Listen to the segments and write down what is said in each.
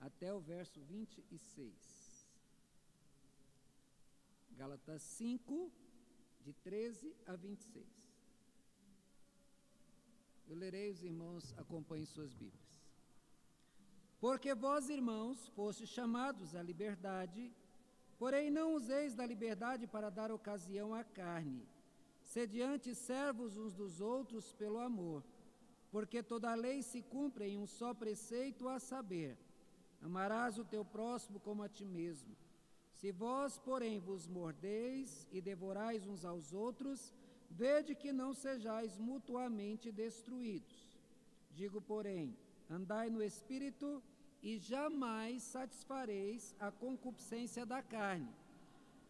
até o verso 26. Gálatas 5, de 13 a 26. Eu lerei, os irmãos acompanhem suas Bíblias. Porque vós, irmãos, fostes chamados à liberdade, porém não useis da liberdade para dar ocasião à carne. Sede antes servos uns dos outros pelo amor, porque toda a lei se cumpre em um só preceito, a saber, amarás o teu próximo como a ti mesmo. Se vós, porém, vos mordeis e devorais uns aos outros, vede que não sejais mutuamente destruídos. Digo, porém, andai no Espírito e jamais satisfareis a concupiscência da carne,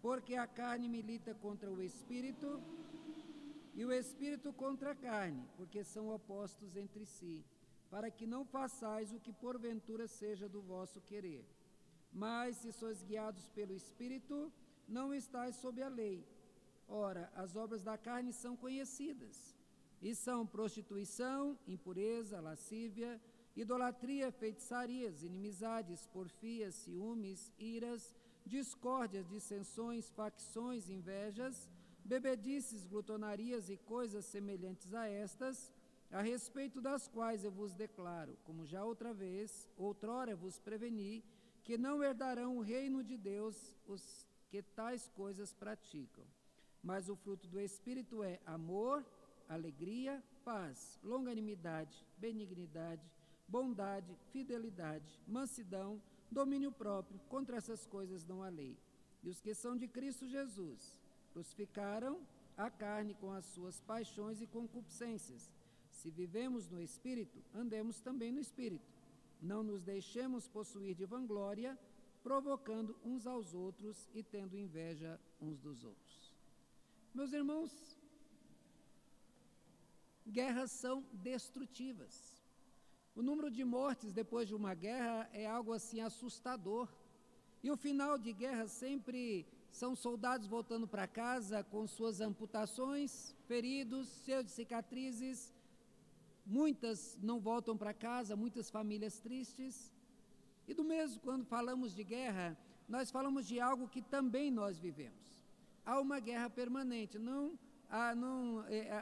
porque a carne milita contra o Espírito e o Espírito contra a carne, porque são opostos entre si, para que não façais o que porventura seja do vosso querer. Mas, se sois guiados pelo Espírito, não estáis sob a lei. Ora, as obras da carne são conhecidas, e são prostituição, impureza, lascívia, idolatria, feitiçarias, inimizades, porfias, ciúmes, iras, discórdias, dissensões, facções, invejas, bebedices, glutonarias e coisas semelhantes a estas, a respeito das quais eu vos declaro, como já outrora vos preveni, que não herdarão o reino de Deus os que tais coisas praticam. Mas o fruto do Espírito é amor, alegria, paz, longanimidade, benignidade, bondade, fidelidade, mansidão, domínio próprio. Contra essas coisas não há lei. E os que são de Cristo Jesus crucificaram a carne com as suas paixões e concupiscências. Se vivemos no Espírito, andemos também no Espírito. Não nos deixemos possuir de vanglória, provocando uns aos outros e tendo inveja uns dos outros. Meus irmãos, guerras são destrutivas. O número de mortes depois de uma guerra é algo assim assustador. E o final de guerra sempre são soldados voltando para casa com suas amputações, feridos, cheios de cicatrizes. Muitas não voltam para casa, muitas famílias tristes. E do mesmo, quando falamos de guerra, nós falamos de algo que também nós vivemos. Há uma guerra permanente.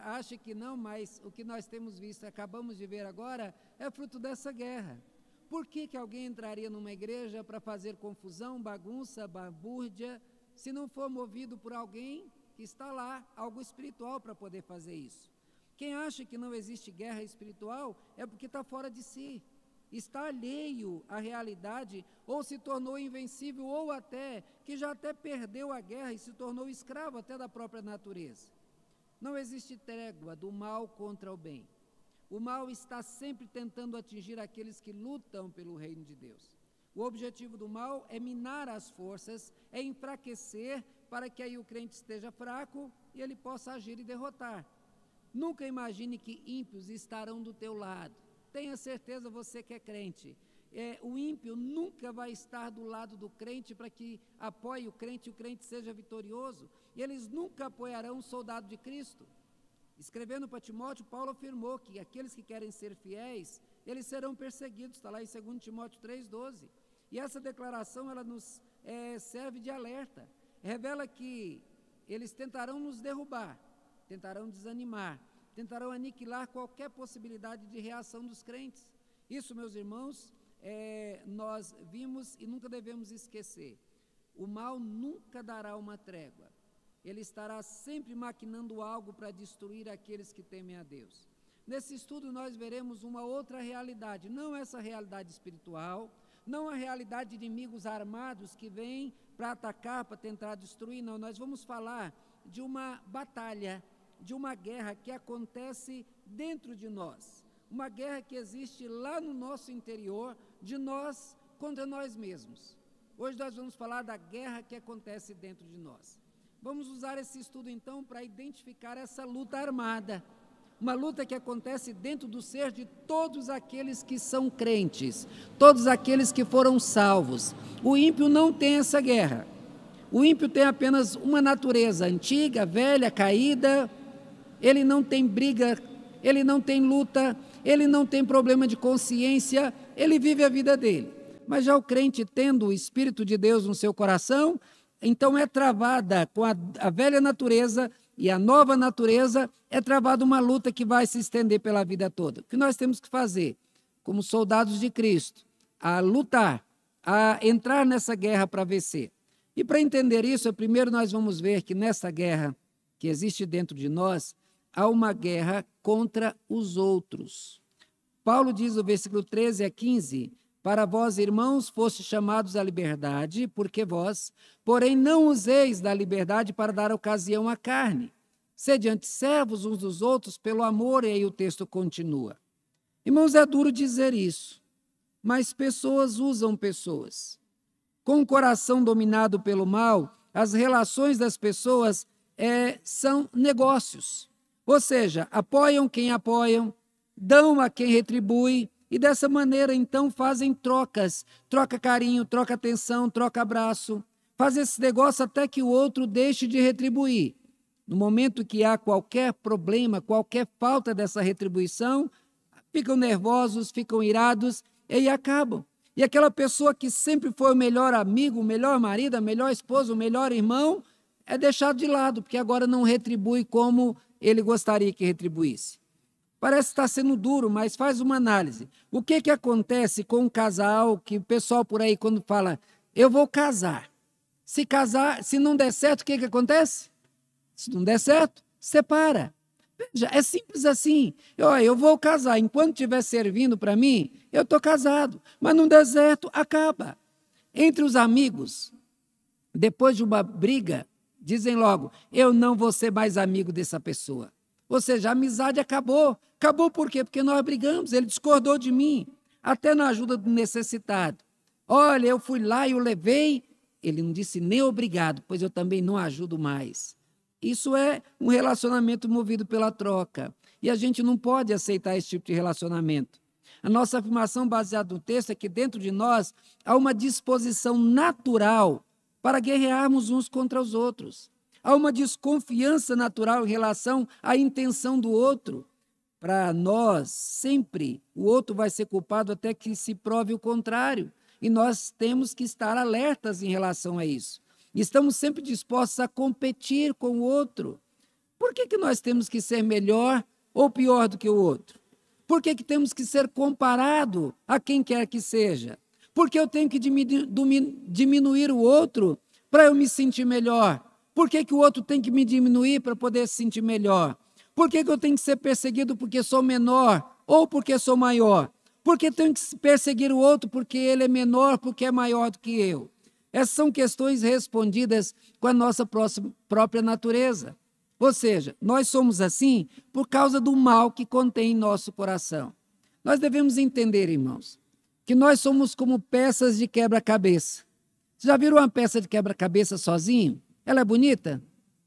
Ache que não, mas o que nós temos visto, acabamos de ver agora, é fruto dessa guerra. Por que alguém entraria numa igreja para fazer confusão, bagunça, balbúrdia, se não for movido por alguém que está lá, algo espiritual para poder fazer isso? Quem acha que não existe guerra espiritual é porque está fora de si, está alheio à realidade, ou se tornou invencível, ou até que já até perdeu a guerra e se tornou escravo até da própria natureza. Não existe trégua do mal contra o bem. O mal está sempre tentando atingir aqueles que lutam pelo reino de Deus. O objetivo do mal é minar as forças, é enfraquecer, para que aí o crente esteja fraco e ele possa agir e derrotar. Nunca imagine que ímpios estarão do teu lado. Tenha certeza, você que é crente. O ímpio nunca vai estar do lado do crente para que apoie o crente seja vitorioso. E eles nunca apoiarão um soldado de Cristo. Escrevendo para Timóteo, Paulo afirmou que aqueles que querem ser fiéis, eles serão perseguidos. Está lá em 2 Timóteo 3,12. E essa declaração, ela nos serve de alerta. Revela que eles tentarão nos derrubar, tentarão desanimar, tentarão aniquilar qualquer possibilidade de reação dos crentes. Isso, meus irmãos, nós vimos e nunca devemos esquecer. O mal nunca dará uma trégua. Ele estará sempre maquinando algo para destruir aqueles que temem a Deus. Nesse estudo nós veremos uma outra realidade, não essa realidade espiritual, não a realidade de inimigos armados que vêm para atacar, para tentar destruir, não. Nós vamos falar de uma batalha, de uma guerra que acontece dentro de nós. Uma guerra que existe lá no nosso interior, de nós contra nós mesmos. Hoje nós vamos falar da guerra que acontece dentro de nós. Vamos usar esse estudo então para identificar essa luta armada. Uma luta que acontece dentro do ser de todos aqueles que são crentes, todos aqueles que foram salvos. O ímpio não tem essa guerra. O ímpio tem apenas uma natureza antiga, velha, caída. Ele não tem briga, ele não tem luta, ele não tem problema de consciência, ele vive a vida dele. Mas já o crente, tendo o Espírito de Deus no seu coração, então é travada com a velha natureza e a nova natureza, é travada uma luta que vai se estender pela vida toda. O que nós temos que fazer, como soldados de Cristo, a lutar, a entrar nessa guerra para vencer. E para entender isso, primeiro nós vamos ver que nessa guerra que existe dentro de nós, há uma guerra contra os outros. Paulo diz no versículo 13 a 15, para vós, irmãos, fostes chamados à liberdade, porque vós, porém, não useis da liberdade para dar ocasião à carne. Sede antes servos uns dos outros pelo amor, e aí o texto continua. Irmãos, é duro dizer isso, mas pessoas usam pessoas. Com o coração dominado pelo mal, as relações das pessoas são negócios. Ou seja, apoiam quem apoiam, dão a quem retribui, e dessa maneira, então, fazem trocas. Troca carinho, troca atenção, troca abraço. Faz esse negócio até que o outro deixe de retribuir. No momento que há qualquer problema, qualquer falta dessa retribuição, ficam nervosos, ficam irados e acabam. E aquela pessoa que sempre foi o melhor amigo, o melhor marido, a melhor esposa, o melhor irmão, é deixado de lado, porque agora não retribui como ele gostaria que retribuísse. Parece estar sendo duro, mas faz uma análise. O que acontece com um casal que o pessoal por aí, quando fala, eu vou casar. Se não der certo, o que acontece? Se não der certo, separa. Veja, é simples assim. Eu vou casar, enquanto estiver servindo para mim, eu estou casado. Mas não der certo, acaba. Entre os amigos, depois de uma briga, dizem logo, eu não vou ser mais amigo dessa pessoa. Ou seja, a amizade acabou. Acabou por quê? Porque nós brigamos, ele discordou de mim, até na ajuda do necessitado. Olha, eu fui lá e eu levei, ele não disse nem obrigado, pois eu também não ajudo mais. Isso é um relacionamento movido pela troca. E a gente não pode aceitar esse tipo de relacionamento. A nossa afirmação baseada no texto é que dentro de nós há uma disposição natural para guerrearmos uns contra os outros. Há uma desconfiança natural em relação à intenção do outro. Para nós, sempre, o outro vai ser culpado até que se prove o contrário. E nós temos que estar alertas em relação a isso. Estamos sempre dispostos a competir com o outro. Por que nós temos que ser melhor ou pior do que o outro? Por que temos que ser comparado a quem quer que seja? Por que eu tenho que diminuir o outro para eu me sentir melhor? Por que o outro tem que me diminuir para poder se sentir melhor? Por que eu tenho que ser perseguido porque sou menor ou porque sou maior? Por que tenho que perseguir o outro porque ele é menor, porque é maior do que eu? Essas são questões respondidas com a nossa própria natureza. Ou seja, nós somos assim por causa do mal que contém em nosso coração. Nós devemos entender, irmãos, que nós somos como peças de quebra-cabeça. Você já viram uma peça de quebra-cabeça sozinho? Ela é bonita?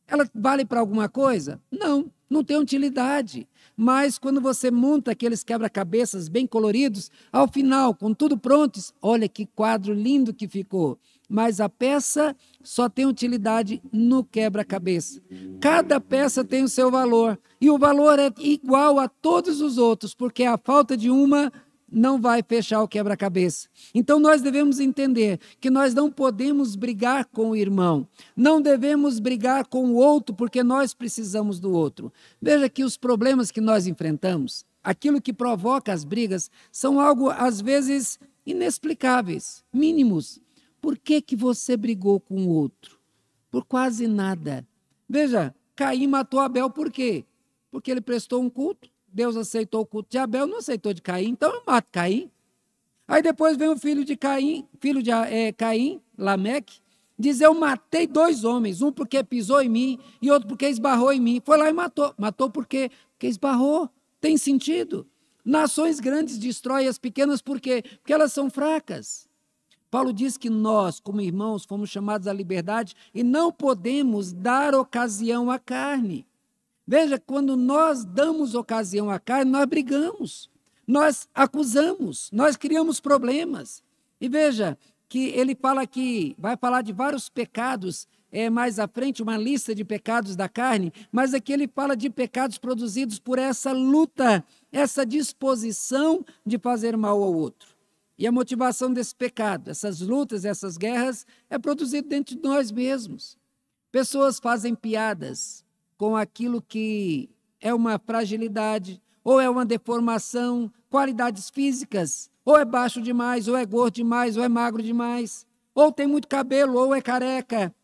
Ela vale para alguma coisa? Não, não tem utilidade. Mas quando você monta aqueles quebra-cabeças bem coloridos, ao final, com tudo pronto, olha que quadro lindo que ficou. Mas a peça só tem utilidade no quebra-cabeça. Cada peça tem o seu valor. E o valor é igual a todos os outros, porque a falta de uma não vai fechar o quebra-cabeça. Então, nós devemos entender que nós não podemos brigar com o irmão, não devemos brigar com o outro, porque nós precisamos do outro. Veja que os problemas que nós enfrentamos, aquilo que provoca as brigas, são algo, às vezes, inexplicáveis, mínimos. Por que você brigou com o outro? Por quase nada. Veja, Caim matou Abel por quê? Porque ele prestou um culto. Deus aceitou o culto de Abel, não aceitou de Caim, então eu mato Caim. Aí depois vem o filho de Caim, Caim, Lameque, diz, eu matei 2 homens, um porque pisou em mim e outro porque esbarrou em mim. Foi lá e matou. Matou por quê? Porque esbarrou. Tem sentido. Nações grandes destroem as pequenas por quê? Porque elas são fracas. Paulo diz que nós, como irmãos, fomos chamados à liberdade e não podemos dar ocasião à carne. Veja, quando nós damos ocasião à carne, nós brigamos, nós acusamos, nós criamos problemas. E veja que ele fala aqui, vai falar de vários pecados, mais à frente, uma lista de pecados da carne, mas aqui ele fala de pecados produzidos por essa luta, essa disposição de fazer mal ao outro. E a motivação desse pecado, essas lutas, essas guerras, é produzido dentro de nós mesmos. Pessoas fazem piadas com aquilo que é uma fragilidade, ou é uma deformação, qualidades físicas, ou é baixo demais, ou é gordo demais, ou é magro demais, ou tem muito cabelo, ou é careca.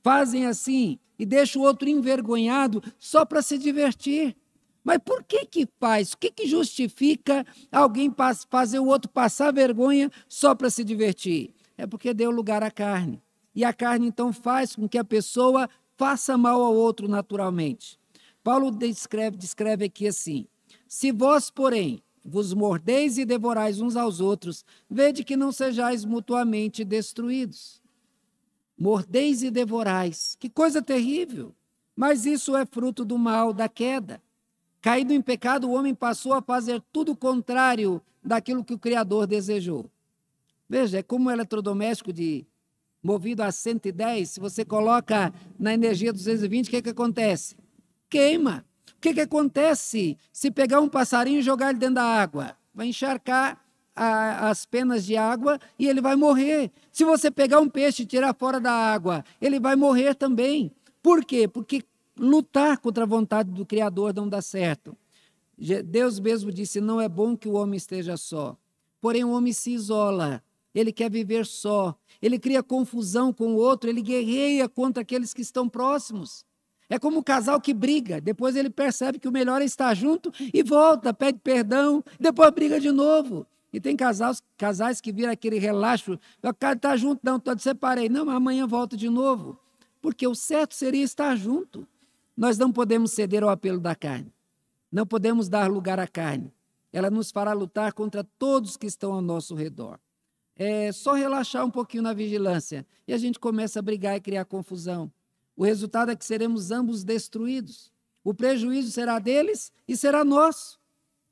Fazem assim e deixam o outro envergonhado só para se divertir. Mas por que faz? O que justifica alguém fazer o outro passar vergonha só para se divertir? É porque deu lugar à carne. E a carne, então, faz com que a pessoa faça mal ao outro naturalmente. Paulo descreve aqui assim: se vós, porém, vos mordeis e devorais uns aos outros, vede que não sejais mutuamente destruídos. Mordeis e devorais. Que coisa terrível! Mas isso é fruto do mal, da queda. Caído em pecado, o homem passou a fazer tudo o contrário daquilo que o Criador desejou. Veja, é como um eletrodoméstico movido a 110, se você coloca na energia 220, o que acontece? Queima. O que acontece se pegar um passarinho e jogar ele dentro da água? Vai encharcar as penas de água e ele vai morrer. Se você pegar um peixe e tirar fora da água, ele vai morrer também. Por quê? Porque lutar contra a vontade do Criador não dá certo. Deus mesmo disse, não é bom que o homem esteja só. Porém, o homem se isola, ele quer viver só, ele cria confusão com o outro, ele guerreia contra aqueles que estão próximos. É como um casal que briga, depois ele percebe que o melhor é estar junto e volta, pede perdão, depois briga de novo. E tem casais que viram aquele relaxo, o cara está junto, não, separei, não, mas amanhã volta de novo. Porque o certo seria estar junto. Nós não podemos ceder ao apelo da carne. Não podemos dar lugar à carne. Ela nos fará lutar contra todos que estão ao nosso redor. É só relaxar um pouquinho na vigilância e a gente começa a brigar e criar confusão. O resultado é que seremos ambos destruídos. O prejuízo será deles e será nosso.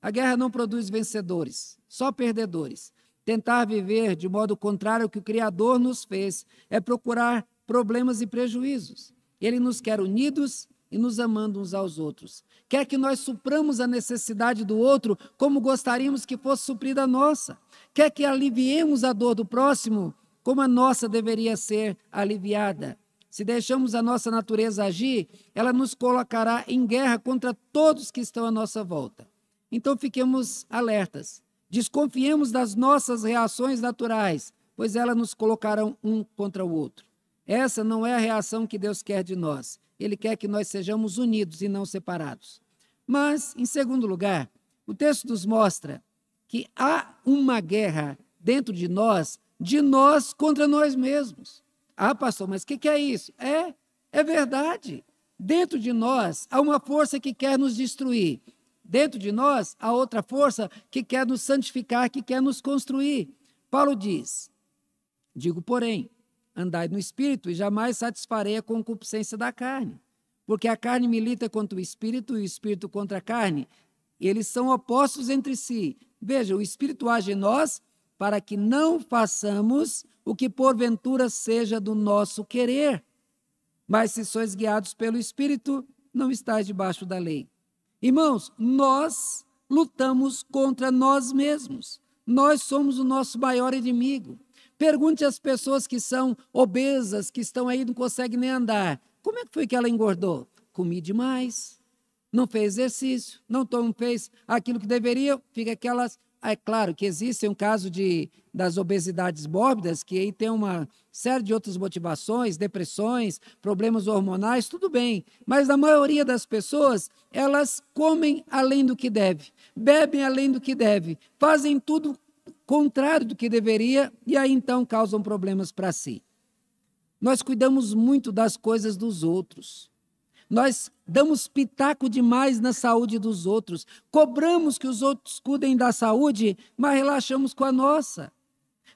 A guerra não produz vencedores, só perdedores. Tentar viver de modo contrário ao que o Criador nos fez é procurar problemas e prejuízos. Ele nos quer unidos e nos amando uns aos outros. Quer que nós supramos a necessidade do outro como gostaríamos que fosse suprida a nossa. Quer que aliviemos a dor do próximo como a nossa deveria ser aliviada. Se deixamos a nossa natureza agir, ela nos colocará em guerra contra todos que estão à nossa volta. Então fiquemos alertas. Desconfiemos das nossas reações naturais, pois elas nos colocarão um contra o outro. Essa não é a reação que Deus quer de nós. Ele quer que nós sejamos unidos e não separados. Mas, em segundo lugar, o texto nos mostra que há uma guerra dentro de nós contra nós mesmos. Ah, pastor, mas o que é isso? É verdade. Dentro de nós há uma força que quer nos destruir. Dentro de nós há outra força que quer nos santificar, que quer nos construir. Paulo diz, digo, porém, andai no Espírito e jamais satisfarei a concupiscência da carne. Porque a carne milita contra o Espírito e o Espírito contra a carne. Eles são opostos entre si. Veja, o Espírito age em nós para que não façamos o que porventura seja do nosso querer. Mas se sois guiados pelo Espírito, não estáis debaixo da lei. Irmãos, nós lutamos contra nós mesmos. Nós somos o nosso maior inimigo. Pergunte às pessoas que são obesas, que estão aí e não conseguem nem andar. Como é que foi que ela engordou? Comi demais, não fez exercício, não fez aquilo que deveria, fica aquelas... É claro que existe um caso das obesidades mórbidas, que aí tem uma série de outras motivações, depressões, problemas hormonais, tudo bem. Mas a maioria das pessoas, elas comem além do que deve, bebem além do que deve, fazem tudo contrário do que deveria e aí então causam problemas para si. Nós cuidamos muito das coisas dos outros. Nós damos pitaco demais na saúde dos outros. Cobramos que os outros cuidem da saúde, mas relaxamos com a nossa.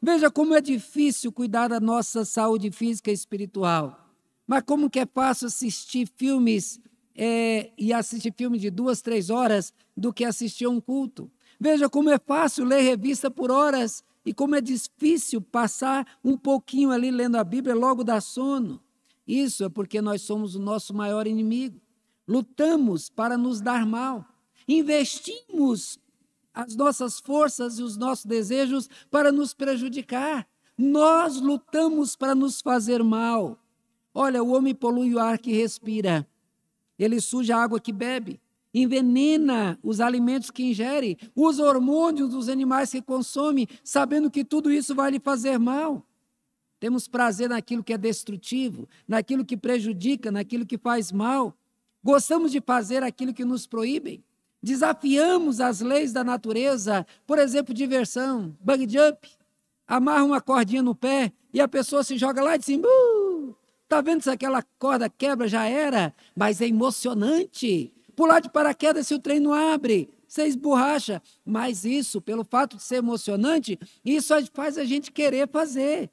Veja como é difícil cuidar da nossa saúde física e espiritual. Mas como que é fácil assistir filmes e assistir filme de 2, 3 horas do que assistir a um culto. Veja como é fácil ler revista por horas e como é difícil passar um pouquinho ali lendo a Bíblia logo dá sono. Isso é porque nós somos o nosso maior inimigo. Lutamos para nos dar mal. Investimos as nossas forças e os nossos desejos para nos prejudicar. Nós lutamos para nos fazer mal. Olha, o homem polui o ar que respira, ele suja a água que bebe, envenena os alimentos que ingere, usa hormônios dos animais que consome, sabendo que tudo isso vai lhe fazer mal. Temos prazer naquilo que é destrutivo, naquilo que prejudica, naquilo que faz mal. Gostamos de fazer aquilo que nos proíbem. Desafiamos as leis da natureza, por exemplo, diversão, bungee jump, amarra uma cordinha no pé e a pessoa se joga lá de cima. Está vendo se aquela corda quebra, já era, mas é emocionante. Pular de paraquedas se o trem não abre, você esborracha. Mas isso, pelo fato de ser emocionante, isso faz a gente querer fazer.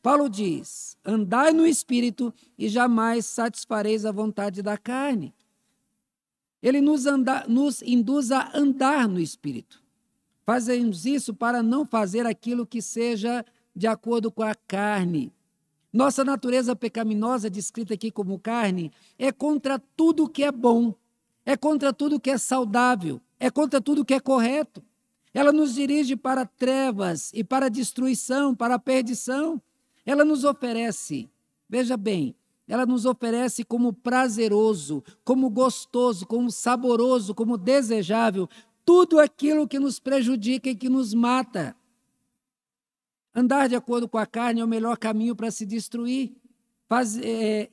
Paulo diz, andai no Espírito e jamais satisfareis a vontade da carne. Ele nos induz a andar no Espírito. Fazemos isso para não fazer aquilo que seja de acordo com a carne. Nossa natureza pecaminosa, descrita aqui como carne, é contra tudo que é bom, é contra tudo que é saudável, é contra tudo que é correto. Ela nos dirige para trevas e para a destruição, para a perdição. Ela nos oferece, veja bem, ela nos oferece como prazeroso, como gostoso, como saboroso, como desejável, tudo aquilo que nos prejudica e que nos mata. Andar de acordo com a carne é o melhor caminho para se destruir.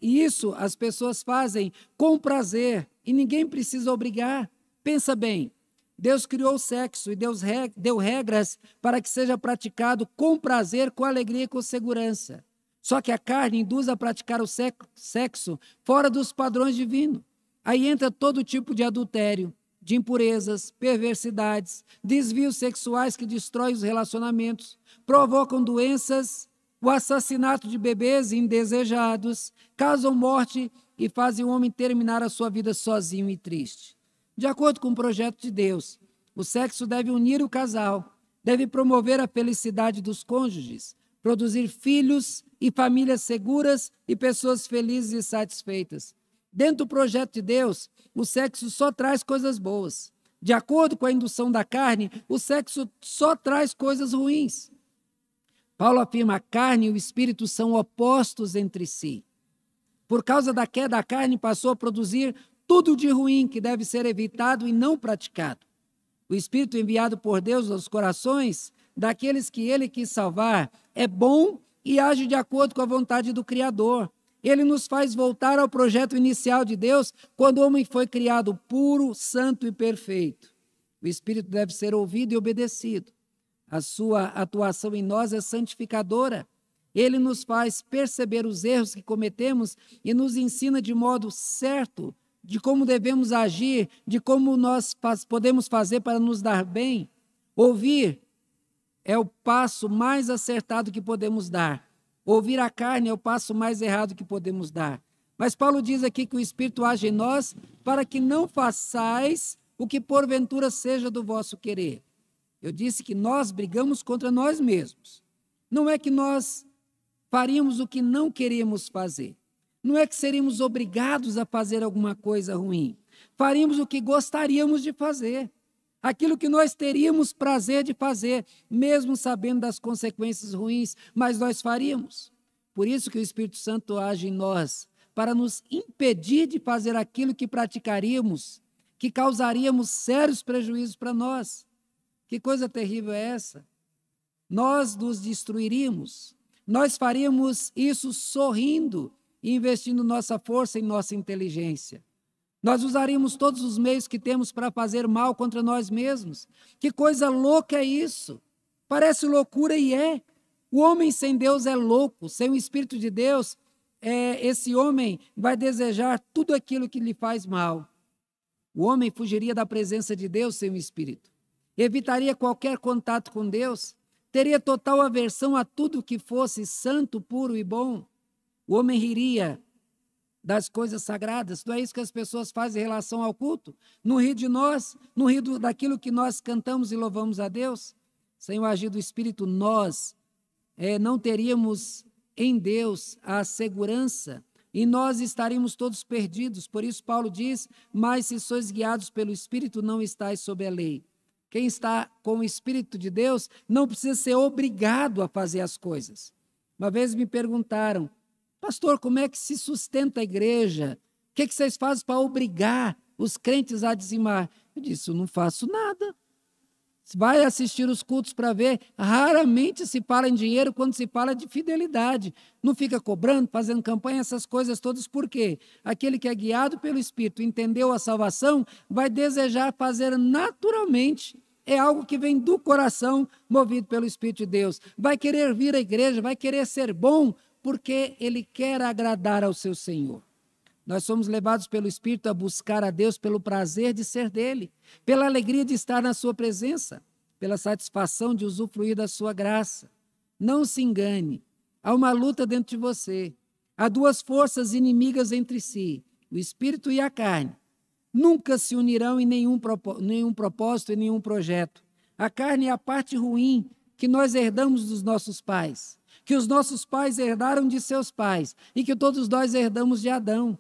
Isso as pessoas fazem com prazer e ninguém precisa obrigar. Pensa bem, Deus criou o sexo e Deus deu regras para que seja praticado com prazer, com alegria e com segurança. Só que a carne induz a praticar o sexo fora dos padrões divinos. Aí entra todo tipo de adultério, de impurezas, perversidades, desvios sexuais que destroem os relacionamentos, provocam doenças, o assassinato de bebês indesejados, causam morte e fazem o homem terminar a sua vida sozinho e triste. De acordo com o projeto de Deus, o sexo deve unir o casal, deve promover a felicidade dos cônjuges, produzir filhos e famílias seguras e pessoas felizes e satisfeitas. Dentro do projeto de Deus, o sexo só traz coisas boas. De acordo com a indução da carne, o sexo só traz coisas ruins. Paulo afirma que a carne e o espírito são opostos entre si. Por causa da queda, a carne passou a produzir tudo de ruim que deve ser evitado e não praticado. O espírito enviado por Deus aos corações daqueles que ele quis salvar é bom e age de acordo com a vontade do Criador. Ele nos faz voltar ao projeto inicial de Deus, quando o homem foi criado puro, santo e perfeito. O Espírito deve ser ouvido e obedecido. A sua atuação em nós é santificadora. Ele nos faz perceber os erros que cometemos e nos ensina de modo certo de como devemos agir, de como nós podemos fazer para nos dar bem. Ouvir é o passo mais acertado que podemos dar. Ouvir a carne é o passo mais errado que podemos dar. Mas Paulo diz aqui que o Espírito age em nós para que não façais o que porventura seja do vosso querer. Eu disse que nós brigamos contra nós mesmos. Não é que nós faríamos o que não queríamos fazer. Não é que seríamos obrigados a fazer alguma coisa ruim. Faríamos o que gostaríamos de fazer. Aquilo que nós teríamos prazer de fazer, mesmo sabendo das consequências ruins, mas nós faríamos. Por isso que o Espírito Santo age em nós, para nos impedir de fazer aquilo que praticaríamos, que causaríamos sérios prejuízos para nós. Que coisa terrível é essa? Nós nos destruiríamos. Nós faríamos isso sorrindo e investindo nossa força e nossa inteligência. Nós usaríamos todos os meios que temos para fazer mal contra nós mesmos. Que coisa louca é isso? Parece loucura e é. O homem sem Deus é louco. Sem o Espírito de Deus, esse homem vai desejar tudo aquilo que lhe faz mal. O homem fugiria da presença de Deus sem o Espírito. Evitaria qualquer contato com Deus. Teria total aversão a tudo que fosse santo, puro e bom. O homem riria das coisas sagradas. Não é isso que as pessoas fazem em relação ao culto? Não ri de nós, não ri daquilo que nós cantamos e louvamos a Deus? Sem o agir do Espírito, nós não teríamos em Deus a segurança e nós estaríamos todos perdidos. Por isso Paulo diz, mas se sois guiados pelo Espírito, não estáis sob a lei. Quem está com o Espírito de Deus não precisa ser obrigado a fazer as coisas. Uma vez me perguntaram, pastor, como é que se sustenta a igreja? O que vocês fazem para obrigar os crentes a dizimar? Eu disse, eu não faço nada. Vai assistir os cultos para ver, raramente se fala em dinheiro quando se fala de fidelidade. Não fica cobrando, fazendo campanha, essas coisas todas, por quê? Aquele que é guiado pelo Espírito, entendeu a salvação, vai desejar fazer naturalmente. É algo que vem do coração, movido pelo Espírito de Deus. Vai querer vir à igreja, vai querer ser bom, porque ele quer agradar ao seu Senhor. Nós somos levados pelo Espírito a buscar a Deus pelo prazer de ser dele, pela alegria de estar na sua presença, pela satisfação de usufruir da sua graça. Não se engane, há uma luta dentro de você. Há duas forças inimigas entre si, o Espírito e a carne. Nunca se unirão em nenhum propósito, em nenhum projeto. A carne é a parte ruim que nós herdamos dos nossos pais, que os nossos pais herdaram de seus pais e que todos nós herdamos de Adão.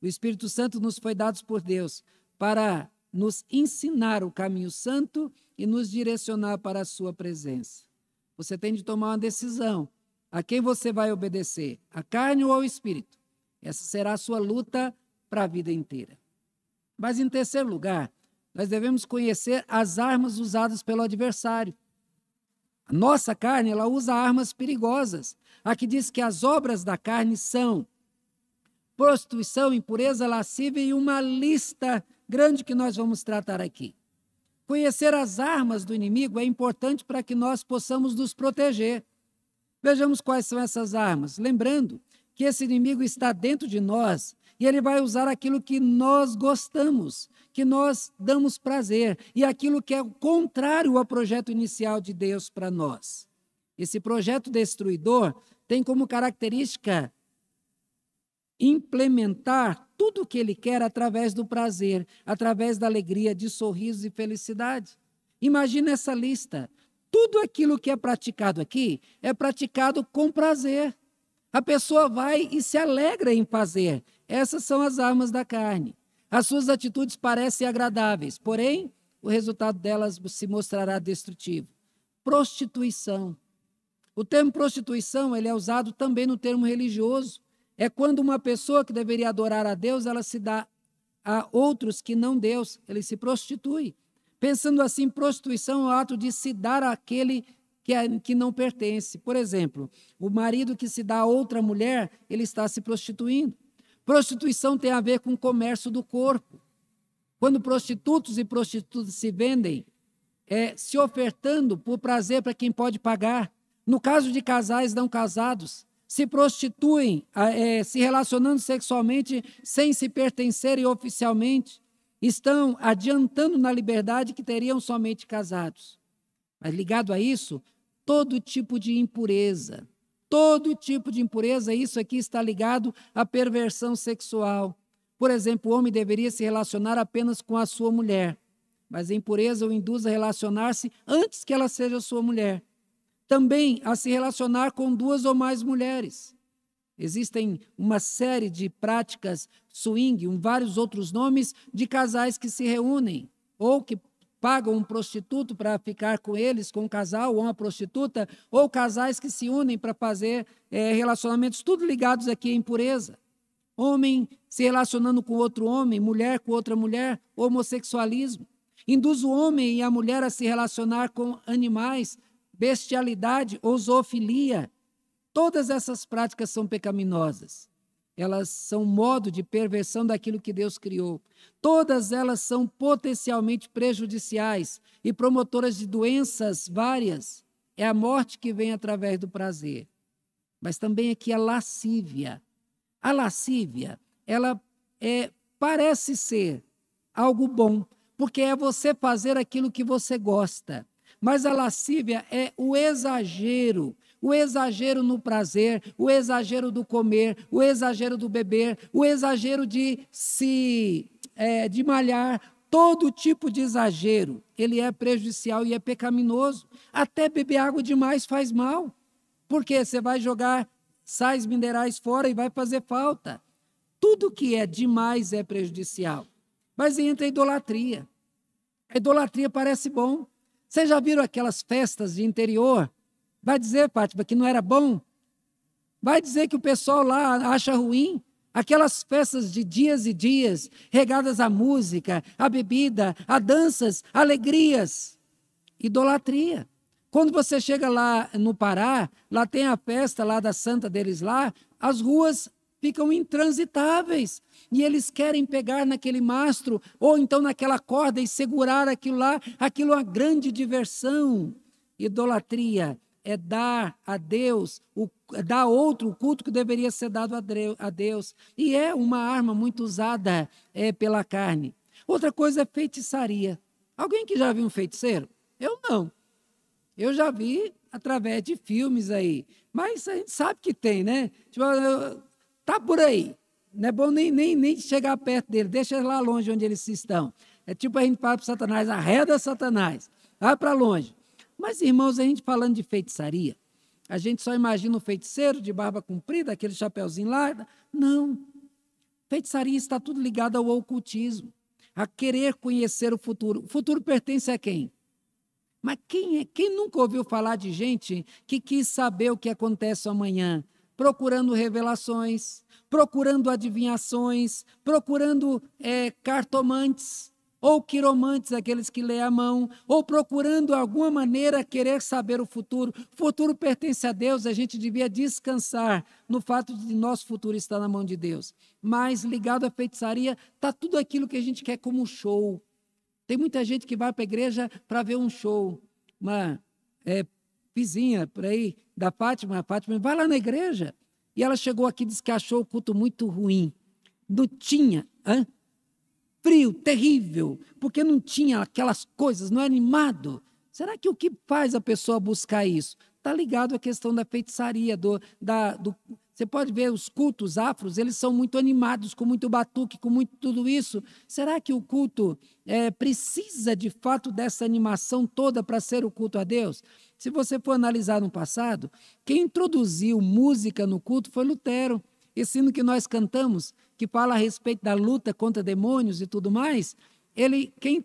O Espírito Santo nos foi dado por Deus para nos ensinar o caminho santo e nos direcionar para a sua presença. Você tem de tomar uma decisão. A quem você vai obedecer? A carne ou ao Espírito? Essa será a sua luta para a vida inteira. Mas, em terceiro lugar, nós devemos conhecer as armas usadas pelo adversário. A nossa carne, ela usa armas perigosas. Aqui diz que as obras da carne são prostituição, impureza, lascívia e uma lista grande que nós vamos tratar aqui. Conhecer as armas do inimigo é importante para que nós possamos nos proteger. Vejamos quais são essas armas. Lembrando que esse inimigo está dentro de nós e ele vai usar aquilo que nós gostamos, que nós damos prazer e aquilo que é o contrário ao projeto inicial de Deus para nós. Esse projeto destruidor tem como característica implementar tudo o que ele quer através do prazer, através da alegria, de sorrisos e felicidade. Imagina essa lista. Tudo aquilo que é praticado aqui é praticado com prazer. A pessoa vai e se alegra em fazer. Essas são as armas da carne. As suas atitudes parecem agradáveis, porém, o resultado delas se mostrará destrutivo. Prostituição. O termo prostituição ele é usado também no termo religioso. É quando uma pessoa que deveria adorar a Deus, ela se dá a outros que não Deus, ele se prostitui. Pensando assim, prostituição é o ato de se dar àquele que não pertence. Por exemplo, o marido que se dá a outra mulher, ele está se prostituindo. Prostituição tem a ver com o comércio do corpo. Quando prostitutos e prostitutas se vendem, se ofertando por prazer para quem pode pagar. No caso de casais não casados, se prostituem, se relacionando sexualmente sem se pertencerem oficialmente, estão adiantando na liberdade que teriam somente casados. Mas ligado a isso, todo tipo de impureza, isso aqui está ligado à perversão sexual. Por exemplo, o homem deveria se relacionar apenas com a sua mulher, mas a impureza o induz a relacionar-se antes que ela seja sua mulher. Também a se relacionar com duas ou mais mulheres. Existem uma série de práticas swing, vários outros nomes, de casais que se reúnem, ou que pagam um prostituto para ficar com eles, com um casal ou uma prostituta, ou casais que se unem para fazer relacionamentos, tudo ligados aqui à impureza. Homem se relacionando com outro homem, mulher com outra mulher, homossexualismo. Induz o homem e a mulher a se relacionar com animais, bestialidade ou zoofilia. Todas essas práticas são pecaminosas. Elas são modo de perversão daquilo que Deus criou. Todas elas são potencialmente prejudiciais e promotoras de doenças várias. É a morte que vem através do prazer. Mas também aqui a lascívia. A lascívia, ela parece ser algo bom, porque é você fazer aquilo que você gosta. Mas a lascívia é o exagero no prazer, o exagero do comer, o exagero do beber, o exagero de malhar, todo tipo de exagero. Ele é prejudicial e é pecaminoso. Até beber água demais faz mal, porque você vai jogar sais minerais fora e vai fazer falta. Tudo que é demais é prejudicial. Mas entra a idolatria. A idolatria parece bom. Vocês já viram aquelas festas de interior? Vai dizer, Fátima, que não era bom? Vai dizer que o pessoal lá acha ruim? Aquelas festas de dias e dias, regadas à música, à bebida, a danças, alegrias, idolatria. Quando você chega lá no Pará, lá tem a festa lá da santa deles lá, as ruas ficam intransitáveis. E eles querem pegar naquele mastro, ou então naquela corda e segurar aquilo lá, aquilo é uma grande diversão. Idolatria é dar a Deus, dar outro o culto que deveria ser dado a Deus. E é uma arma muito usada pela carne. Outra coisa é feitiçaria. Alguém que já viu um feiticeiro? Eu não. Eu já vi através de filmes aí. Mas a gente sabe que tem, né? Tipo, tá por aí. Não é bom nem chegar perto dele. Deixa lá longe onde eles estão. É tipo a gente fala para Satanás, arreda Satanás. Vai para longe. Mas, irmãos, a gente falando de feitiçaria, a gente só imagina o feiticeiro de barba comprida, aquele chapeuzinho lá. Não. Feitiçaria está tudo ligado ao ocultismo, a querer conhecer o futuro. O futuro pertence a quem? Mas quem nunca ouviu falar de gente que quis saber o que acontece amanhã, procurando revelações, procurando adivinhações, procurando cartomantes, ou quiromantes, aqueles que lêem a mão, ou procurando alguma maneira querer saber o futuro. O futuro pertence a Deus, a gente devia descansar no fato de nosso futuro estar na mão de Deus. Mas ligado à feitiçaria, está tudo aquilo que a gente quer como show. Tem muita gente que vai para a igreja para ver um show. Uma vizinha por aí da Fátima, a Fátima vai lá na igreja. E ela chegou aqui e disse que achou o culto muito ruim. Não tinha, frio, terrível, porque não tinha aquelas coisas, não é animado. Será que o que faz a pessoa buscar isso? Está ligado à questão da feitiçaria, você pode ver os cultos afros, eles são muito animados, com muito batuque, com muito tudo isso. Será que o culto precisa, de fato, dessa animação toda para ser o culto a Deus? Se você for analisar no passado, quem introduziu música no culto foi Lutero. Esse hino que nós cantamos, que fala a respeito da luta contra demônios e tudo mais, quem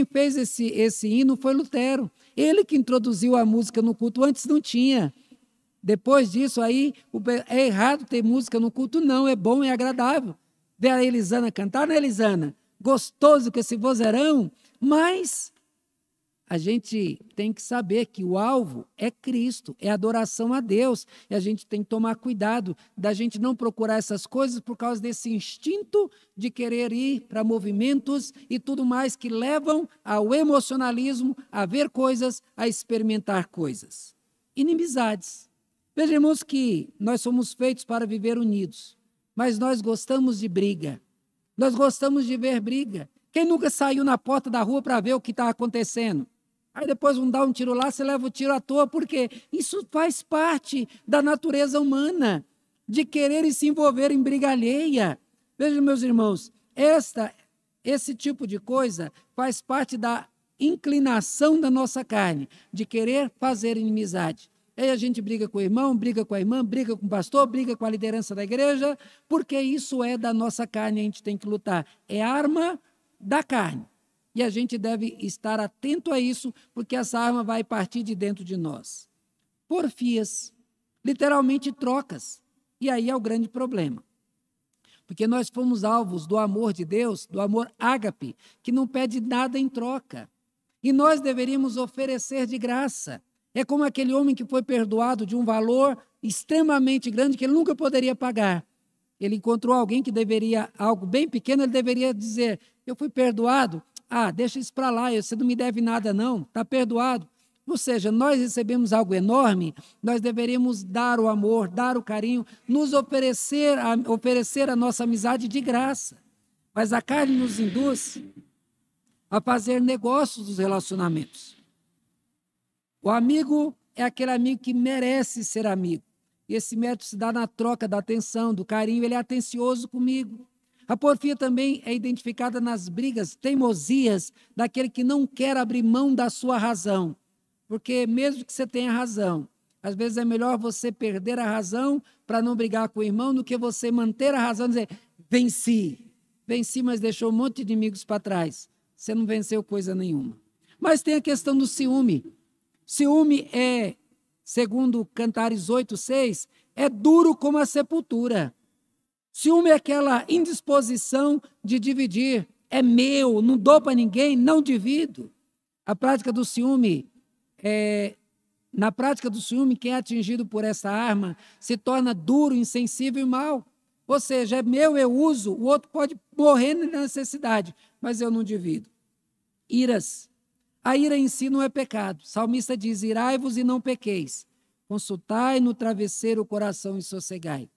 fez esse hino foi Lutero. Ele que introduziu a música no culto, antes não tinha. Depois disso, aí, é errado ter música no culto? Não, é bom, é agradável. Ver a Elisana cantar, né, Elisana? Gostoso com esse vozeirão, mas a gente tem que saber que o alvo é Cristo, é adoração a Deus, e a gente tem que tomar cuidado da gente não procurar essas coisas por causa desse instinto de querer ir para movimentos e tudo mais que levam ao emocionalismo, a ver coisas, a experimentar coisas. Inimizades. Vejamos que nós somos feitos para viver unidos, mas nós gostamos de briga, nós gostamos de ver briga. Quem nunca saiu na porta da rua para ver o que está acontecendo? Aí depois dá um tiro lá, você leva o tiro à toa, porque isso faz parte da natureza humana, de querer e se envolver em briga alheia. Vejam, meus irmãos, esse tipo de coisa faz parte da inclinação da nossa carne, de querer fazer inimizade. Aí a gente briga com o irmão, briga com a irmã, briga com o pastor, briga com a liderança da igreja, porque isso é da nossa carne, a gente tem que lutar. É arma da carne. E a gente deve estar atento a isso, porque essa arma vai partir de dentro de nós. Porfias, literalmente trocas. E aí é o grande problema. Porque nós fomos alvos do amor de Deus, do amor ágape, que não pede nada em troca. E nós deveríamos oferecer de graça. É como aquele homem que foi perdoado de um valor extremamente grande que ele nunca poderia pagar. Ele encontrou alguém que deveria, algo bem pequeno, ele deveria dizer, eu fui perdoado, deixa isso para lá, você não me deve nada não, está perdoado. Ou seja, nós recebemos algo enorme, nós deveríamos dar o amor, dar o carinho, nos oferecer a nossa amizade de graça. Mas a carne nos induz a fazer negócios dos relacionamentos. O amigo é aquele amigo que merece ser amigo. E esse método se dá na troca da atenção, do carinho, ele é atencioso comigo. A porfia também é identificada nas brigas, teimosias, daquele que não quer abrir mão da sua razão. Porque mesmo que você tenha razão, às vezes é melhor você perder a razão para não brigar com o irmão do que você manter a razão e dizer, venci, mas deixou um monte de inimigos para trás. Você não venceu coisa nenhuma. Mas tem a questão do ciúme. Ciúme é, segundo Cantares 8:6, é duro como a sepultura. Ciúme é aquela indisposição de dividir. É meu, não dou para ninguém, não divido. A prática do ciúme na prática do ciúme, quem é atingido por essa arma se torna duro, insensível e mau. Ou seja, é meu, eu uso, o outro pode morrer na necessidade, mas eu não divido. Iras. A ira em si não é pecado. O salmista diz: irai-vos e não pequeis. Consultai no travesseiro o coração e sossegai.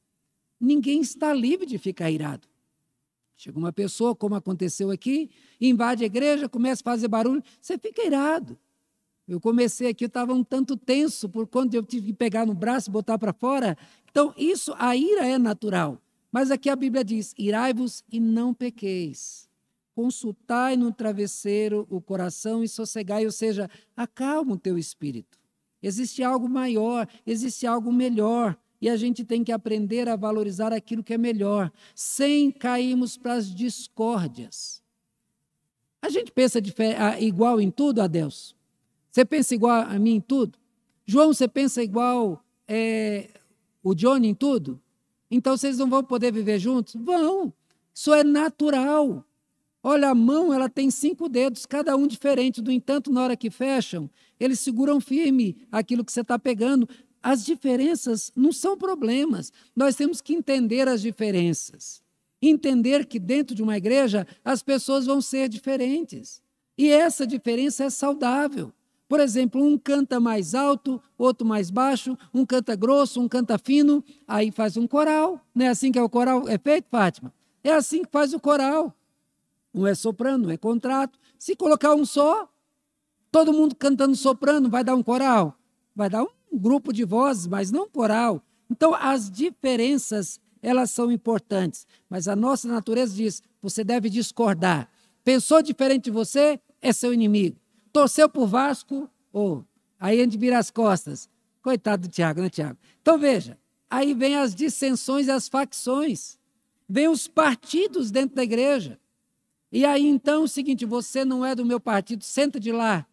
Ninguém está livre de ficar irado. Chega uma pessoa, como aconteceu aqui, invade a igreja, começa a fazer barulho, você fica irado. Eu comecei aqui, eu estava um tanto tenso, por quando eu tive que pegar no braço e botar para fora. Então, a ira é natural. Mas aqui a Bíblia diz: irai-vos e não pequeis. Consultai no travesseiro o coração e sossegai, ou seja, acalma o teu espírito. Existe algo maior, existe algo melhor, e a gente tem que aprender a valorizar aquilo que é melhor, sem cairmos para as discórdias. A gente pensa igual em tudo, Adelso? Você pensa igual a mim em tudo? João, você pensa igual o Johnny em tudo? Então vocês não vão poder viver juntos? Vão. Isso é natural. Olha, a mão, ela tem 5 dedos, cada um diferente. No entanto, na hora que fecham, eles seguram firme aquilo que você está pegando. As diferenças não são problemas. Nós temos que entender as diferenças. Entender que dentro de uma igreja as pessoas vão ser diferentes. E essa diferença é saudável. Por exemplo, um canta mais alto, outro mais baixo, um canta grosso, um canta fino, aí faz um coral. Não é assim que o coral é feito, Fátima? É assim que faz o coral. Um é soprano, um é contralto. Se colocar um só, todo mundo cantando soprano, vai dar um coral? Vai dar um grupo de vozes, mas não um coral. Então, as diferenças, elas são importantes. Mas a nossa natureza diz, você deve discordar. Pensou diferente de você, é seu inimigo. Torceu por Vasco, aí a gente vira as costas. Coitado do Tiago, né, Tiago? Então, veja, aí vem as dissensões e as facções. Vem os partidos dentro da igreja. E aí, então, é o seguinte, você não é do meu partido, senta de lá.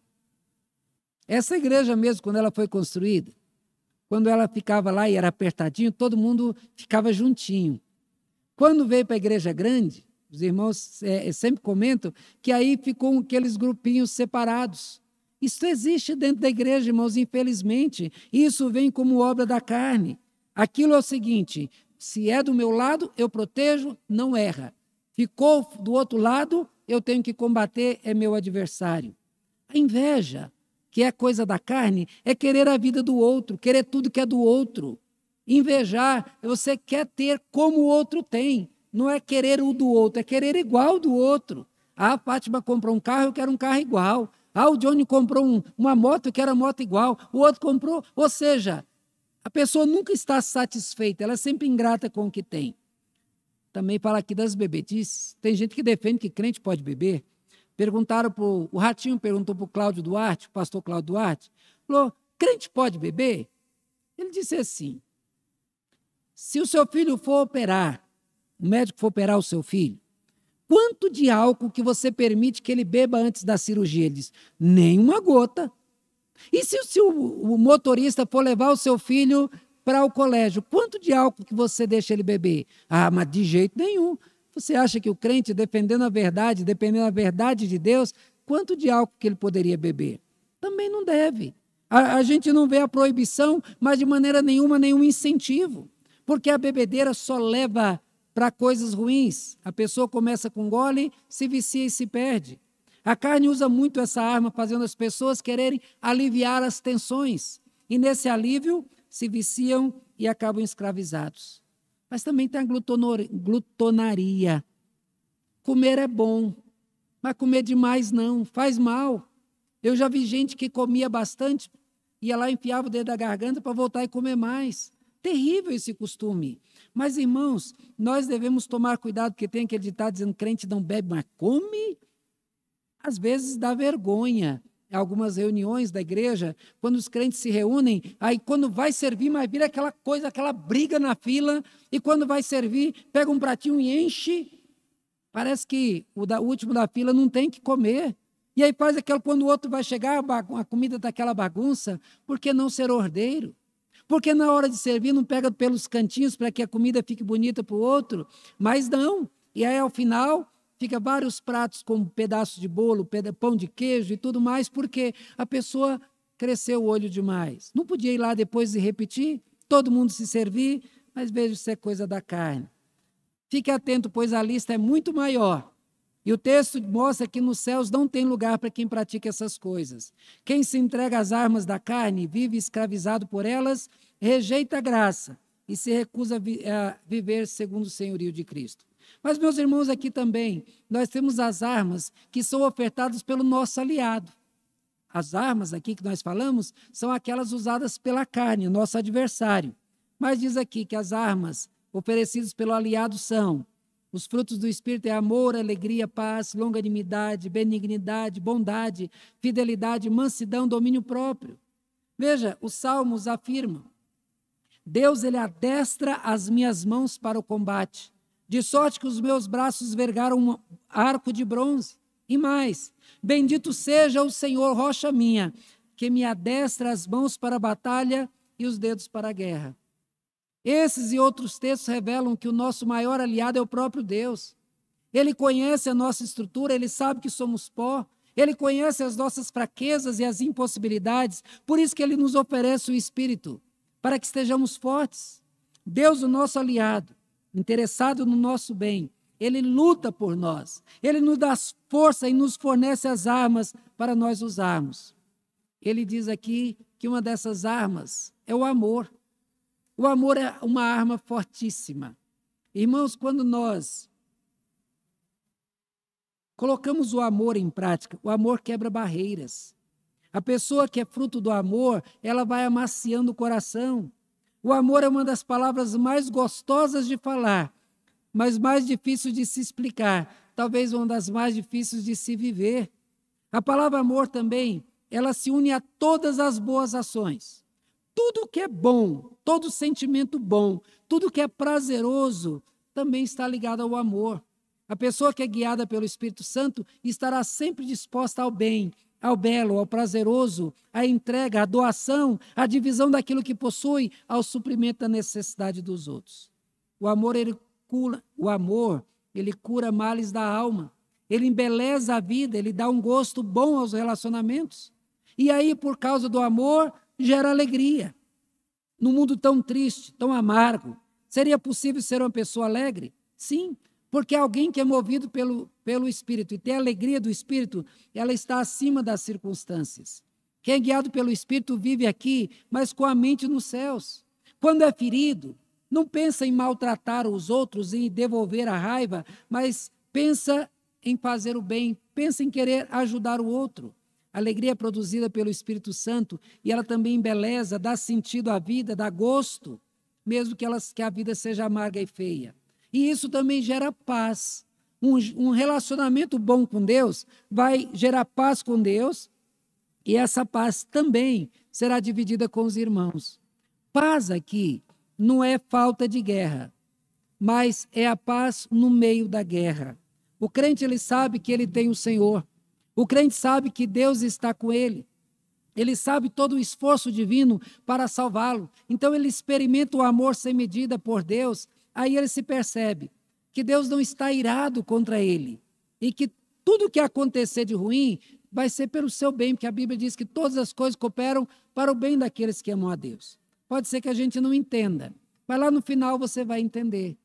Essa igreja mesmo, quando ela foi construída, quando ela ficava lá e era apertadinho, todo mundo ficava juntinho. Quando veio para a igreja grande, os irmãos sempre comentam que aí ficou aqueles grupinhos separados. Isso existe dentro da igreja, irmãos, infelizmente. Isso vem como obra da carne. Aquilo é o seguinte, se é do meu lado, eu protejo, não erra. Ficou do outro lado, eu tenho que combater, é meu adversário. A inveja, que é coisa da carne, é querer a vida do outro, querer tudo que é do outro. Invejar, você quer ter como o outro tem. Não é querer o do outro, é querer igual do outro. A Fátima comprou um carro, eu quero um carro igual. O Johnny comprou uma moto, eu quero a moto igual. O outro comprou, ou seja, a pessoa nunca está satisfeita, ela é sempre ingrata com o que tem. Também fala aqui das bebedices. Tem gente que defende que crente pode beber. O Ratinho perguntou para o Cláudio Duarte, o pastor Cláudio Duarte, falou, crente pode beber? Ele disse assim, se o seu filho for operar, o médico for operar o seu filho, quanto de álcool que você permite que ele beba antes da cirurgia? Ele diz, nem uma gota. E se o motorista for levar o seu filho para o colégio, quanto de álcool que você deixa ele beber? Mas de jeito nenhum. Você acha que o crente, dependendo da verdade de Deus, quanto de álcool que ele poderia beber? Também não deve. A gente não vê a proibição, mas de maneira nenhuma, nenhum incentivo. Porque a bebedeira só leva para coisas ruins. A pessoa começa com gole, se vicia e se perde. A carne usa muito essa arma, fazendo as pessoas quererem aliviar as tensões. E nesse alívio, se viciam e acabam escravizados. Mas também tem a glutonaria. Comer é bom, mas comer demais não, faz mal. Eu já vi gente que comia bastante, ia lá, enfiava o dedo da garganta para voltar e comer mais. Terrível esse costume. Mas, irmãos, nós devemos tomar cuidado, porque tem aquele ditado dizendo que crente não bebe, mas come. Às vezes dá vergonha. Algumas reuniões da igreja, quando os crentes se reúnem, aí quando vai servir, mas vira aquela coisa, aquela briga na fila, e quando vai servir, pega um pratinho e enche, parece que o último da fila não tem que comer. E aí faz aquilo, quando o outro vai chegar, a comida está aquela bagunça, por que não ser ordeiro? Porque na hora de servir não pega pelos cantinhos para que a comida fique bonita para o outro? Mas não. E aí, ao final, fica vários pratos com pedaços de bolo, pão de queijo e tudo mais, porque a pessoa cresceu o olho demais. Não podia ir lá depois e repetir, todo mundo se servir, mas veja se é coisa da carne. Fique atento, pois a lista é muito maior. E o texto mostra que nos céus não tem lugar para quem pratica essas coisas. Quem se entrega às armas da carne, vive escravizado por elas, rejeita a graça e se recusa a viver segundo o senhorio de Cristo. Mas, meus irmãos, aqui também, nós temos as armas que são ofertadas pelo nosso aliado. As armas aqui que nós falamos são aquelas usadas pela carne, nosso adversário. Mas diz aqui que as armas oferecidas pelo aliado são: os frutos do Espírito é amor, alegria, paz, longanimidade, benignidade, bondade, fidelidade, mansidão, domínio próprio. Veja, os Salmos afirmam: Deus, Ele adestra as minhas mãos para o combate, de sorte que os meus braços vergaram um arco de bronze. E mais, bendito seja o Senhor, rocha minha, que me adestra as mãos para a batalha e os dedos para a guerra. Esses e outros textos revelam que o nosso maior aliado é o próprio Deus. Ele conhece a nossa estrutura, Ele sabe que somos pó, Ele conhece as nossas fraquezas e as impossibilidades, por isso que Ele nos oferece o Espírito, para que estejamos fortes. Deus, o nosso aliado, interessado no nosso bem, Ele luta por nós, Ele nos dá força e nos fornece as armas para nós usarmos. Ele diz aqui que uma dessas armas é o amor. O amor é uma arma fortíssima. Irmãos, quando nós colocamos o amor em prática, o amor quebra barreiras. A pessoa que é fruto do amor, ela vai amaciando o coração. O amor é uma das palavras mais gostosas de falar, mas mais difícil de se explicar, talvez uma das mais difíceis de se viver. A palavra amor também, ela se une a todas as boas ações. Tudo que é bom, todo sentimento bom, tudo que é prazeroso, também está ligado ao amor. A pessoa que é guiada pelo Espírito Santo estará sempre disposta ao bem, ao belo, ao prazeroso, à entrega, à doação, à divisão daquilo que possui, ao suprimento da necessidade dos outros. O amor, ele cura males da alma, ele embeleza a vida, ele dá um gosto bom aos relacionamentos. E aí, por causa do amor, gera alegria. No mundo tão triste, tão amargo, seria possível ser uma pessoa alegre? Sim, porque alguém que é movido pelo Espírito e tem a alegria do Espírito, ela está acima das circunstâncias. Quem é guiado pelo Espírito vive aqui, mas com a mente nos céus. Quando é ferido, não pensa em maltratar os outros, em devolver a raiva, mas pensa em fazer o bem, pensa em querer ajudar o outro. A alegria é produzida pelo Espírito Santo e ela também embeleza, dá sentido à vida, dá gosto, mesmo que a vida seja amarga e feia. E isso também gera paz. Um relacionamento bom com Deus vai gerar paz com Deus e essa paz também será dividida com os irmãos. Paz aqui não é falta de guerra, mas é a paz no meio da guerra. O crente, ele sabe que ele tem o Senhor. O crente sabe que Deus está com ele. Ele sabe todo o esforço divino para salvá-lo. Então, ele experimenta o amor sem medida por Deus. Aí ele se percebe que Deus não está irado contra ele. E que tudo que acontecer de ruim vai ser pelo seu bem, porque a Bíblia diz que todas as coisas cooperam para o bem daqueles que amam a Deus. Pode ser que a gente não entenda, mas lá no final você vai entender.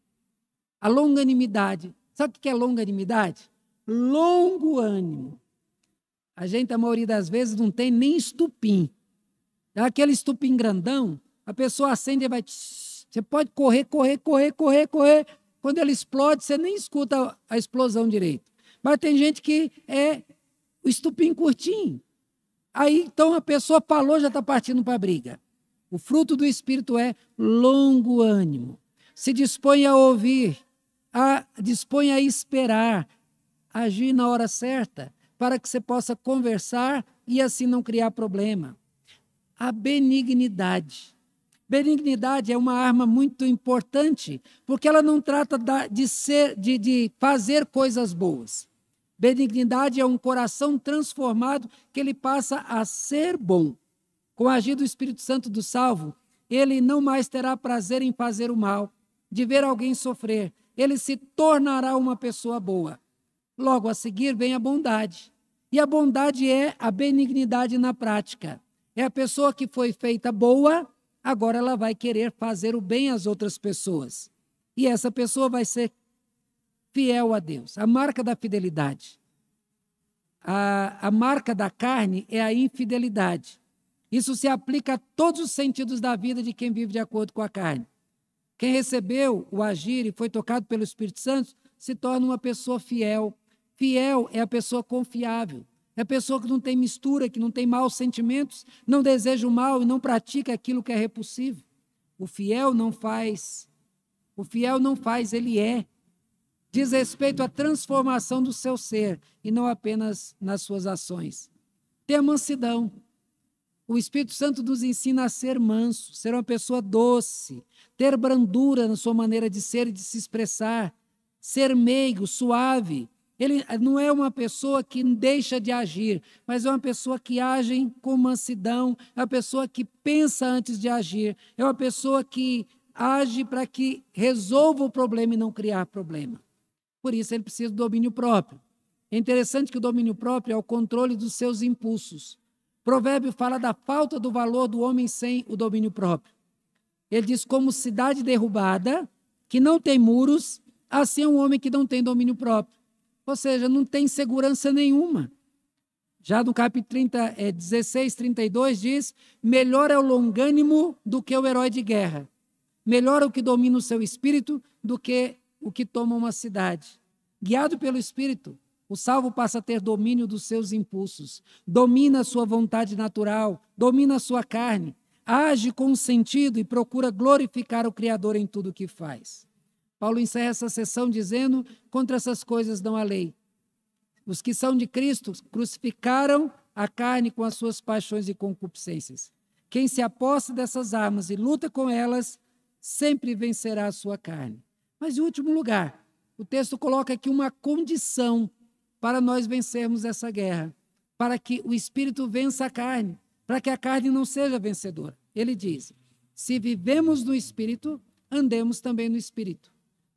A longanimidade. Sabe o que é longanimidade? Longo ânimo. A gente, a maioria das vezes, não tem nem estupim. Aquele estupim grandão, a pessoa acende e vai... Você pode correr. Quando ele explode, você nem escuta a explosão direito. Mas tem gente que é o estupim curtinho. Aí, então, a pessoa falou, já está partindo para a briga. O fruto do Espírito é longo ânimo. Se dispõe a ouvir, dispõe a esperar, agir na hora certa, para que você possa conversar e assim não criar problema. A benignidade. Benignidade é uma arma muito importante, porque ela não trata de fazer coisas boas. Benignidade é um coração transformado que ele passa a ser bom. Com o agir do Espírito Santo do salvo, ele não mais terá prazer em fazer o mal, de ver alguém sofrer. Ele se tornará uma pessoa boa. Logo a seguir vem a bondade. E a bondade é a benignidade na prática. É a pessoa que foi feita boa, agora ela vai querer fazer o bem às outras pessoas. E essa pessoa vai ser fiel a Deus. A marca da fidelidade. A marca da carne é a infidelidade. Isso se aplica a todos os sentidos da vida de quem vive de acordo com a carne. Quem recebeu o agir e foi tocado pelo Espírito Santo se torna uma pessoa fiel. Fiel é a pessoa confiável. É a pessoa que não tem mistura, que não tem maus sentimentos, não deseja o mal e não pratica aquilo que é repulsivo. O fiel não faz, ele é. Diz respeito à transformação do seu ser e não apenas nas suas ações. Ter mansidão. O Espírito Santo nos ensina a ser manso, ser uma pessoa doce, ter brandura na sua maneira de ser e de se expressar, ser meigo, suave. Ele não é uma pessoa que deixa de agir, mas é uma pessoa que age com mansidão, é uma pessoa que pensa antes de agir, é uma pessoa que age para que resolva o problema e não criar problema. Por isso ele precisa do domínio próprio. É interessante que o domínio próprio é o controle dos seus impulsos. Provérbio fala da falta do valor do homem sem o domínio próprio. Ele diz, como cidade derrubada, que não tem muros, assim é um homem que não tem domínio próprio. Ou seja, não tem segurança nenhuma. Já no capítulo 16, 32 diz, melhor é o longânimo do que o herói de guerra. Melhor é o que domina o seu espírito do que o que toma uma cidade. Guiado pelo Espírito, o salvo passa a ter domínio dos seus impulsos, domina a sua vontade natural, domina a sua carne, age com sentido e procura glorificar o Criador em tudo o que faz. Paulo encerra essa sessão dizendo, contra essas coisas não há lei. Os que são de Cristo crucificaram a carne com as suas paixões e concupiscências. Quem se aposta dessas armas e luta com elas, sempre vencerá a sua carne. Mas, em último lugar, o texto coloca aqui uma condição para nós vencermos essa guerra, para que o Espírito vença a carne, para que a carne não seja vencedora. Ele diz, se vivemos no Espírito, andemos também no Espírito.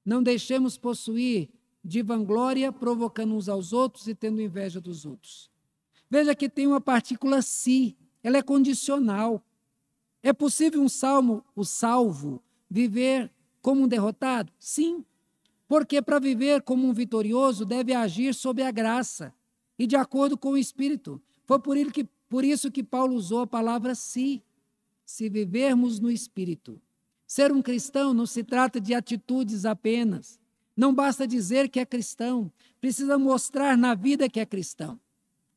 Não deixemos possuir de vanglória, provocando uns aos outros e tendo inveja dos outros. Veja que tem uma partícula si, ela é condicional. É possível o salvo, viver como um derrotado? Sim, porque para viver como um vitorioso deve agir sob a graça e de acordo com o Espírito. Foi por isso que Paulo usou a palavra se vivermos no Espírito. Ser um cristão não se trata de atitudes apenas. Não basta dizer que é cristão, precisa mostrar na vida que é cristão.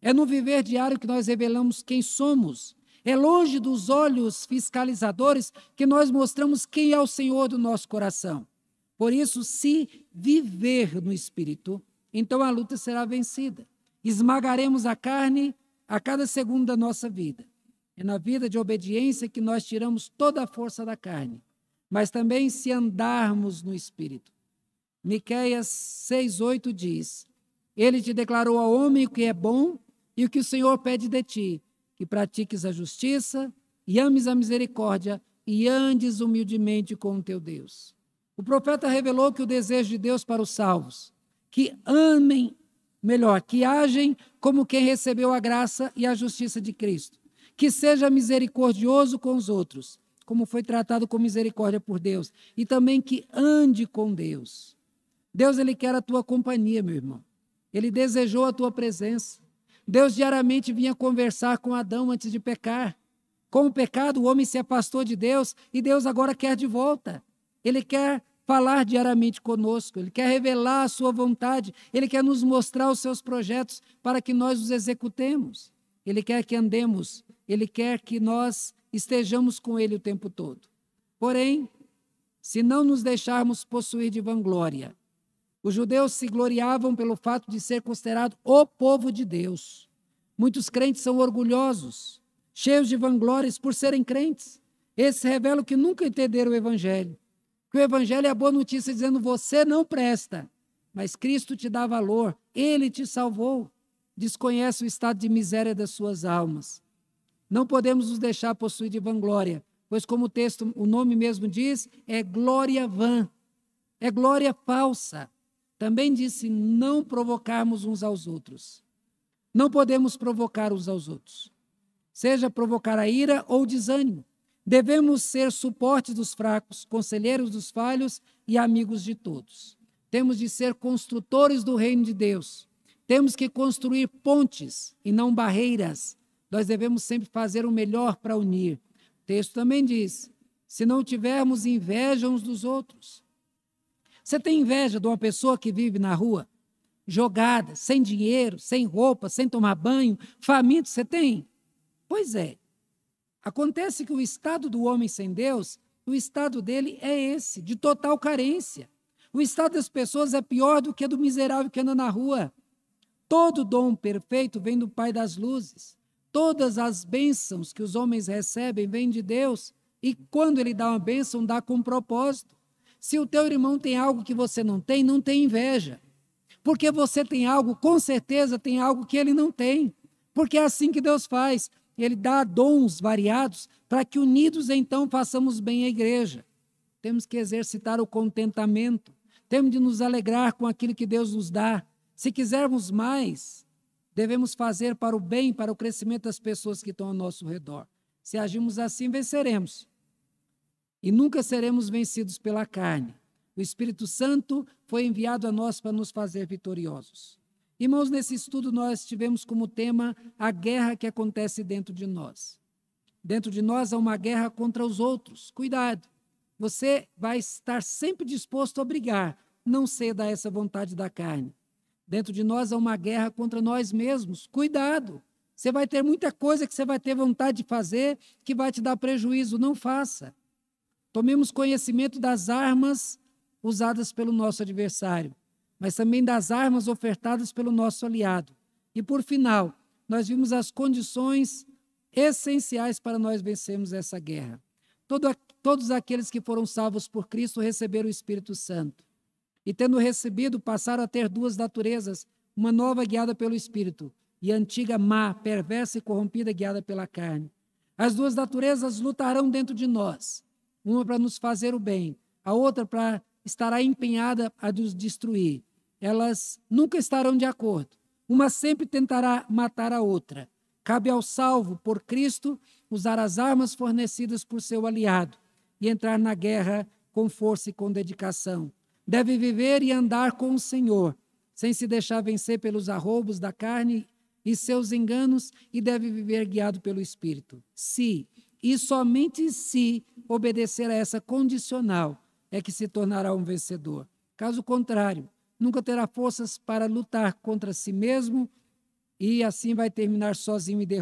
É no viver diário que nós revelamos quem somos. É longe dos olhos fiscalizadores que nós mostramos quem é o Senhor do nosso coração. Por isso, se viver no Espírito, então a luta será vencida. Esmagaremos a carne a cada segundo da nossa vida. É na vida de obediência que nós tiramos toda a força da carne. Mas também se andarmos no Espírito. Miqueias 6:8 diz, ele te declarou ao homem o que é bom e o que o Senhor pede de ti, que pratiques a justiça e ames a misericórdia e andes humildemente com o teu Deus. O profeta revelou que o desejo de Deus para os salvos, que que agem como quem recebeu a graça e a justiça de Cristo, que seja misericordioso com os outros, como foi tratado com misericórdia por Deus, e também que ande com Deus. Deus, ele quer a tua companhia, meu irmão. Ele desejou a tua presença. Deus diariamente vinha conversar com Adão antes de pecar. Com o pecado, o homem se afastou de Deus e Deus agora quer de volta. Ele quer falar diariamente conosco, ele quer revelar a sua vontade, ele quer nos mostrar os seus projetos para que nós os executemos. Ele quer que andemos, ele quer que nós estejamos com ele o tempo todo. Porém, se não nos deixarmos possuir de vanglória, os judeus se gloriavam pelo fato de ser considerado o povo de Deus. Muitos crentes são orgulhosos, cheios de vanglórias por serem crentes. Esses revelam que nunca entenderam o Evangelho. Que o Evangelho é a boa notícia dizendo, você não presta. mas Cristo te dá valor, Ele te salvou. Desconhece o estado de miséria das suas almas. Não podemos nos deixar possuir de vanglória, pois como o texto, o nome mesmo diz, é glória vã, é glória falsa. Também disse não provocarmos uns aos outros. Não podemos provocar uns aos outros, seja provocar a ira ou desânimo. Devemos ser suporte dos fracos, conselheiros dos falhos e amigos de todos. Temos de ser construtores do reino de Deus. Temos que construir pontes e não barreiras. Nós devemos sempre fazer o melhor para unir. O texto também diz, se não tivermos inveja uns dos outros. Você tem inveja de uma pessoa que vive na rua, jogada, sem dinheiro, sem roupa, sem tomar banho, faminto, você tem? Pois é. Acontece que o estado do homem sem Deus, o estado dele é esse, de total carência. O estado das pessoas é pior do que do miserável que anda na rua. Todo dom perfeito vem do Pai das luzes. Todas as bênçãos que os homens recebem vêm de Deus. E quando Ele dá uma bênção, dá com propósito. Se o teu irmão tem algo que você não tem inveja. Porque você tem algo, com certeza tem algo que ele não tem. Porque é assim que Deus faz. Ele dá dons variados para que unidos então façamos bem a igreja. Temos que exercitar o contentamento. Temos de nos alegrar com aquilo que Deus nos dá. Se quisermos mais, devemos fazer para o bem, para o crescimento das pessoas que estão ao nosso redor. Se agirmos assim, venceremos. E nunca seremos vencidos pela carne. O Espírito Santo foi enviado a nós para nos fazer vitoriosos. Irmãos, nesse estudo nós tivemos como tema a guerra que acontece dentro de nós. Dentro de nós há uma guerra contra os outros. Cuidado, você vai estar sempre disposto a brigar, não ceda a essa vontade da carne. Dentro de nós há uma guerra contra nós mesmos. Cuidado, você vai ter muita coisa que você vai ter vontade de fazer que vai te dar prejuízo, não faça. Tomemos conhecimento das armas usadas pelo nosso adversário, mas também das armas ofertadas pelo nosso aliado. E, por final, nós vimos as condições essenciais para nós vencermos essa guerra. Todos aqueles que foram salvos por Cristo receberam o Espírito Santo. E, tendo recebido, passaram a ter duas naturezas, uma nova guiada pelo Espírito e a antiga má, perversa e corrompida guiada pela carne. As duas naturezas lutarão dentro de nós, uma para nos fazer o bem, a outra para estará empenhada a nos destruir. Elas nunca estarão de acordo. Uma sempre tentará matar a outra. Cabe ao salvo por Cristo usar as armas fornecidas por seu aliado e entrar na guerra com força e com dedicação. Deve viver e andar com o Senhor, sem se deixar vencer pelos arroubos da carne e seus enganos, e deve viver guiado pelo Espírito. Se, e somente se, obedecer a essa condicional, é que se tornará um vencedor. Caso contrário, nunca terá forças para lutar contra si mesmo e assim vai terminar sozinho e derrotado.